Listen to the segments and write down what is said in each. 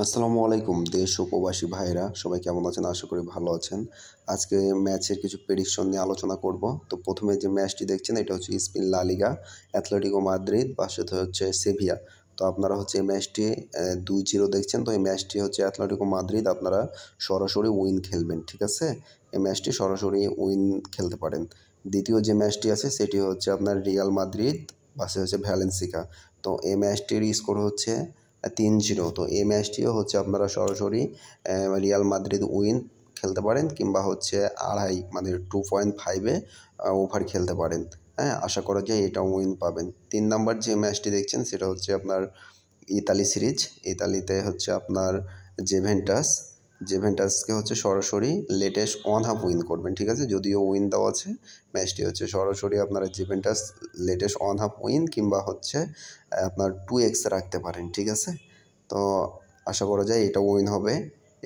আসসালামু আলাইকুম দেশ ও প্রবাসী ভাইরা সবাই কেমন আছেন? আশা করি ভালো আছেন। আজকে ম্যাচের কিছু প্রেডিকশন নিয়ে আলোচনা করব। তো প্রথমে যে ম্যাচটি দেখছেন এটা হচ্ছে স্পেন লা লিগা, অ্যাথলেটিকো মাদ্রিদ সাথে হচ্ছে সেভিয়া। তো আপনারা হচ্ছে এই ম্যাচটি 2-0 দেখছেন। তো এই ম্যাচটি হচ্ছে অ্যাথলেটিকো মাদ্রিদ আপনারা সরাসরি উইন খেলবেন, ঠিক আছে? এই ম্যাচটি সরাসরি উইন খেলতে পারেন। দ্বিতীয় যে ম্যাচটি আছে সেটি হচ্ছে আপনার রিয়াল মাদ্রিদ হচ্ছে ভ্যালেন্সিয়া। তো এই ম্যাচটির স্কোর হচ্ছে 3-0। তো এই ম্যাচটিও হচ্ছে আপনারা সরাসরি রিয়াল মাদ্রিদ উইন খেলতে পারেন কিংবা হচ্ছে আড়াই মানে 2.5-এ ওভার খেলতে পারেন। হ্যাঁ, আশা করা যায় এটা উইন পাবেন। 3 নাম্বার যে ম্যাচটি দেখছেন সেটা হচ্ছে আপনার ইতালি সিরিজ। ইতালিতে হচ্ছে আপনার জেভেন্টাস জেভেন্টাসকে হচ্ছে সরাসরি লেটেস্ট 1/2 উইন করবেন, ঠিক আছে? যদিও উইন দেওয়া আছে, ম্যাচটি হচ্ছে সরাসরি আপনারা জেভেন্টাস লেটেস্ট 1/2 উইন কিংবা হচ্ছে আপনার 2x রাখতে পারেন, ঠিক আছে? তো আশা করা যায় এটা উইন হবে।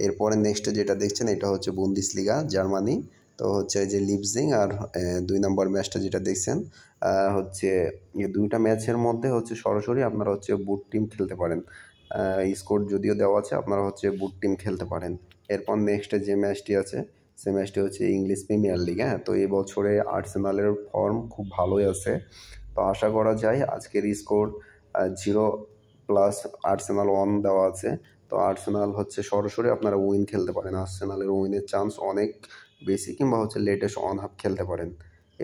এরপরে নেক্সটে যেটা দেখছেন এটা হচ্ছে বুন্দেসলিগা জার্মানি। তো হচ্ছে যে লিপজিং আর 2 নম্বর ম্যাচটা যেটা দেখছেন হচ্ছে এই দুইটা ম্যাচের মধ্যে হচ্ছে সরাসরি আপনারা হচ্ছে বুট টিম খেলতে পারেন। স্কোর যদিও দেওয়া আছে, আপনারা হচ্ছে বুট টিম খেলতে পারেন। এরপর নেক্সটে যে ম্যাচটি আছে সে ম্যাচটি হচ্ছে ইংলিশ প্রিমিয়ার লিগ। হ্যাঁ, তো এই বছরে আর্সেনালের ফর্ম খুব ভালোই আছে। তো আশা করা যায় আজকের স্কোর 0+ আর্সেনাল 1 দেওয়া আছে। তো আর্সেনাল হচ্ছে সরাসরি আপনারা উইন খেলতে পারেন। আর্সেনালের উইনের চান্স অনেক বেশি কিংবা হচ্ছে লেটেস্ট 1/2 খেলতে পারেন।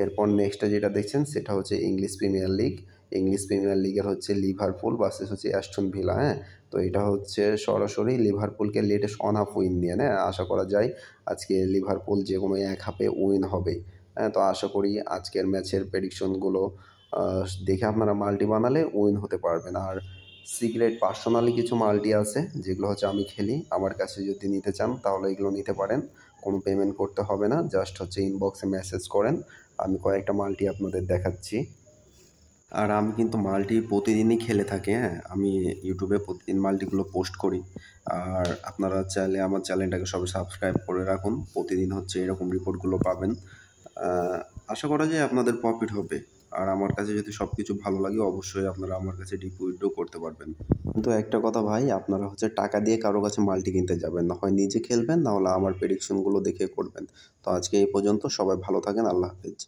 এরপর নেক্সটে যেটা দেখছেন সেটা হচ্ছে English premier league. English premier লিগের হচ্ছে লিভারপুল হচ্ছে অ্যাস্টন ভিলা। হ্যাঁ, তো এটা হচ্ছে সরাসরি লিভারপুলকে লেটেস্ট 1/2 উইন দিয়ে নেয়। আশা করা যায় আজকে লিভারপুল যে কোনো এক হাফে উইন হবেই। হ্যাঁ, তো আশা করি আজকের ম্যাচের প্রেডিকশনগুলো দেখে আপনারা মাল্টি বানালে উইন হতে পারবেন। আর সিক্রেট পার্সোনালি কিছু মাল্টি আছে যেগুলো হচ্ছে আমি খেলি। আমার কাছে যদি নিতে চান তাহলে এগুলো নিতে পারেন। কোনো পেমেন্ট করতে হবে না, জাস্ট হচ্ছে ইনবক্সে মেসেজ করেন, আমি কয়েকটা মাল্টি আপনাদের দেখাচ্ছি। আর আমি কিন্তু মাল্টি প্রতিদিনই খেলে থাকি। হ্যাঁ, আমি ইউটিউবে প্রতিদিন মাল্টিগুলো পোস্ট করি। আর আপনারা চাইলে আমার চ্যানেলটাকে সবাই সাবস্ক্রাইব করে রাখুন, প্রতিদিন হচ্ছে এরকম রিপোর্টগুলো পাবেন। আশা করা যায় আপনাদের প্রফিট হবে। আর আমার কাছে যদি সব কিছু ভালো লাগে অবশ্যই আপনারা আমার কাছে ডিপোজিটও করতে পারবেন। কিন্তু একটা কথা ভাই, আপনারা হচ্ছে টাকা দিয়ে কারো কাছে মাল্টি কিনতে যাবেন না, হয় নিজে খেলবেন না হলে আমার প্রেডিকশনগুলো দেখে করবেন। তো আজকে এই পর্যন্ত, সবাই ভালো থাকেন, আল্লাহ হাফেজ।